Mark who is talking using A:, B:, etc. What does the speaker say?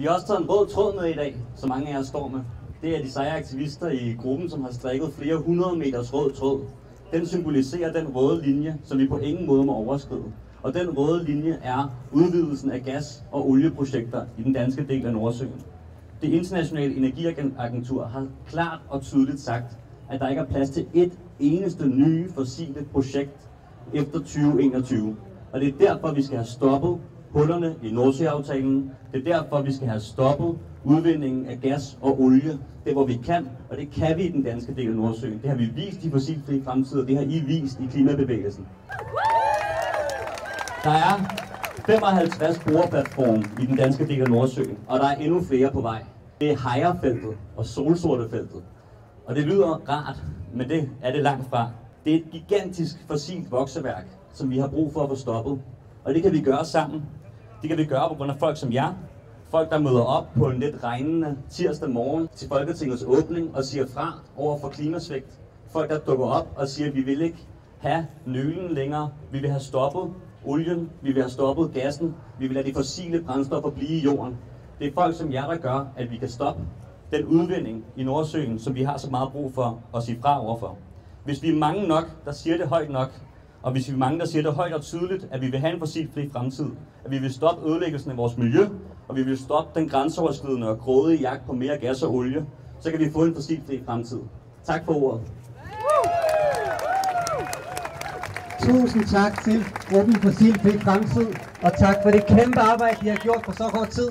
A: Vi har også taget en rød tråd med i dag, som mange af jer står med. Det er de seje aktivister i gruppen, som har strikket flere 100 meters rød tråd. Den symboliserer den røde linje, som vi på ingen måde må overskride. Og den røde linje er udvidelsen af gas- og olieprojekter i den danske del af Nordsøen. Det internationale energiagentur har klart og tydeligt sagt, at der ikke er plads til et eneste nye fossile projekt efter 2021. Og det er derfor, vi skal have stoppet hullerne i Nordsøaftalen. Det er derfor, vi skal have stoppet udvindingen af gas og olie. Det hvor vi kan, og det kan vi i den danske del af Nordsøen. Det har vi vist i fossilfri fremtid, og det har I vist i klimabevægelsen. Der er 55 boreplatforme i den danske del af Nordsøen, og der er endnu flere på vej. Det er Hejrefeltet og Solsortefeltet. Og det lyder rart, men det er det langt fra. Det er et gigantisk fossilt vokseværk, som vi har brug for at få stoppet. Og det kan vi gøre sammen. Det kan vi gøre på grund af folk som jer. Folk, der møder op på en lidt regnende tirsdag morgen til Folketingets åbning og siger fra over for klimasvigt. Folk, der dukker op og siger, at vi vil ikke have nølen længere. Vi vil have stoppet olien. Vi vil have stoppet gassen. Vi vil lade de fossile brændstoffer blive i jorden. Det er folk som jer, der gør, at vi kan stoppe den udvinding i Nordsøen, som vi har så meget brug for at sige fra overfor. Hvis vi er mange nok, der siger det højt nok, og hvis vi er mange, der siger det højt og tydeligt, at vi vil have en fossilfri fremtid, at vi vil stoppe ødelæggelsen af vores miljø, og vi vil stoppe den grænseoverskridende og grådige jagt på mere gas og olie, så kan vi få en fossilfri fremtid. Tak for ordet.
B: Tusind tak til gruppen Fossilfri Fremtid, og tak for det kæmpe arbejde, I har gjort på så kort tid.